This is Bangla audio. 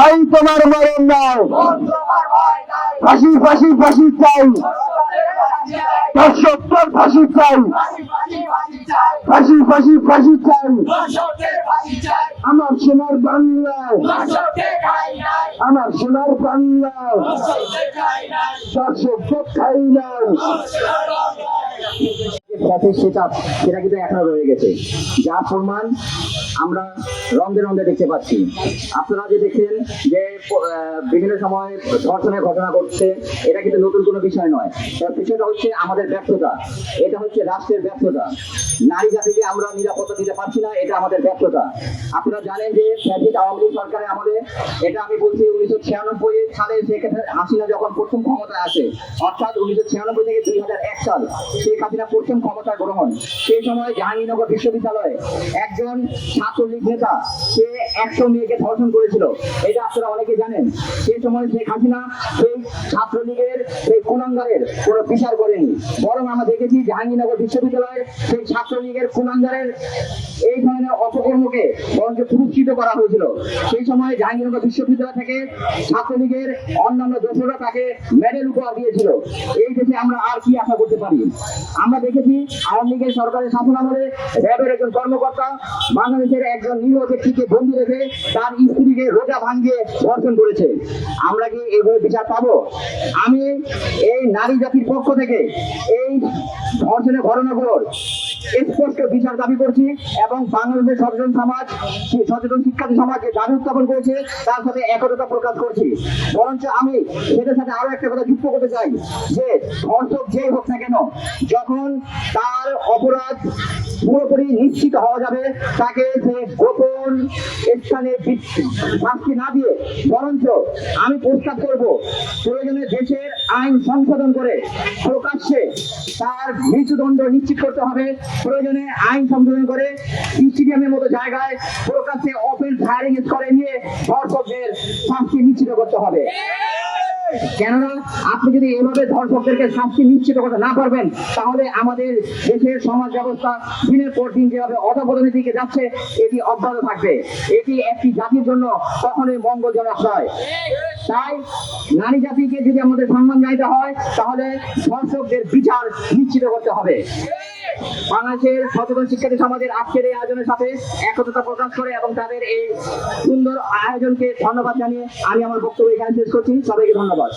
ভাই তোমার মরণ নাই, ফাঁসি ফাঁসি ফাঁসি চাই, দর্শকদের ফাঁসি চাই, ফাঁসি ফাঁসি ফাঁসি চাই। আমার সোনার বাংলায়, আমার সোনার বাংলায় দর্শকদের খাই নাই। পথের সেটা কিন্তু এখনো রয়ে গেছে, যার প্রমাণ আমরা রন্ধে রন্ধে দেখতে পাচ্ছি। আপনারা যে দেখছেন যে বিভিন্ন সময় ধর্ষণের ঘটনা ঘটছে, এটা কিন্তু নতুন কোনো বিষয় নয়। তার বিষয়টা হচ্ছে আমাদের ব্যর্থতা, এটা হচ্ছে রাষ্ট্রের ব্যর্থতা। নারী জাতিকে আমরা নিরাপত্তা দিতে পারছি না, এটা আমাদের ব্যর্থতা। আপনারা জানেন যে ফ্যাসিস্ট আওয়ামী লীগ সরকারের আমলে, এটা আমি বলছি 1996 সালে শেখ হাসিনা যখন প্রথম ক্ষমতায় আসে, অর্থাৎ 1996 থেকে 2001 সাল শেখ হাসিনা প্রথম ক্ষমতা গ্রহণ। সেই সময় জাহাঙ্গীরনগর বিশ্ববিদ্যালয়ে একজন ছাত্রলীগ নেতা সে 100 মেয়েকে ধর্ষণ করেছিল, এটা আপনারা অনেকে জানেন। সেই সময় শেখ হাসিনা সেই ছাত্রলীগের সেই কুলাঙ্গারের কোনো বিচার করেনি, বরং আমরা দেখেছি জাহাঙ্গীরনগর বিশ্ববিদ্যালয়ের সেই ছাত্রলীগের কুলাঙ্গারের এই ধরনের অপকর্মকে বরঞ্চ পুরস্কৃত করা হয়েছিল। সেই সময় জাহাঙ্গীরনগর বিশ্ববিদ্যালয় থেকে ছাত্রলীগের অন্যান্য দোষরা তাকে মেডেল উপহার দিয়েছিল। এই দেশে আমরা আর কি আশা করতে পারি? আমরা দেখেছি আওয়ামী লীগের সরকারের শাসনামলে র্যাবের একজন কর্মকর্তা বাংলাদেশের একজন নিরীহ ব্যক্তিকে বন্দী রেখে তার স্ত্রীকে রোজা ভাঙিয়ে ধর্ষণ করেছে। আমরা কি এইভাবে বিচার পাবো? আমি এই নারী জাতির পক্ষ থেকে এই ধর্ষণের ঘটনাগুলোর স্পষ্ট বিচার দাবি করছি এবং বাংলাদেশের সচেতন শিক্ষার্থী সমাজকে দাবি উত্থাপন করেছে, তার সাথে একতা প্রকাশ করছি। বরঞ্চ আমি সেটার সাথে আরো একটা কথা যুক্ত করতে চাই যে ধর্ষক যেই হোক না কেন, যখন তার অপরাধ পুরোপুরি নিশ্চিত হওয়া যাবে, তাকে সে গোপন স্থানে শাস্তি না দিয়ে বরঞ্চ আমি প্রস্তাব করব প্রয়োজনে দেশের আইন সংশোধন করে প্রকাশ্যে তার মৃত্যুদণ্ড নিশ্চিত করতে হবে। প্রয়োজনে আইন সংশোধন করে স্টেডিয়ামের মতো জায়গায় প্রকাশ্যে ওপেন ফায়ারিং স্কোয়াডে নিয়ে ধর্ষকদের শাস্তি নিশ্চিত করতে হবে। কেননা আপনি যদি এভাবে ধর্ষকদেরকে শাস্তি নিশ্চিত করতে না পারবেন, তাহলে আমাদের দেশের সমাজ ব্যবস্থা দিনের পর দিন যেভাবে অধপতনের দিকে যাচ্ছে, এটি অব্যাহত থাকবে। এটি একটি জাতির জন্য কখনোই মঙ্গলজনক নয়। তাই নারী জাতিকে যদি আমাদের সম্মান জানাতে হয়, তাহলে ধর্ষকদের বিচার নিশ্চিত করতে হবে। বাংলাদেশের সচেতন শিক্ষার্থী সমাজের আজকের এই আয়োজনের সাথে একতা প্রকাশ করে এবং তাদের এই সুন্দর আয়োজনকে ধন্যবাদ জানিয়ে আমি আমার বক্তব্য এখানে শেষ করছি। সবাইকে ধন্যবাদ।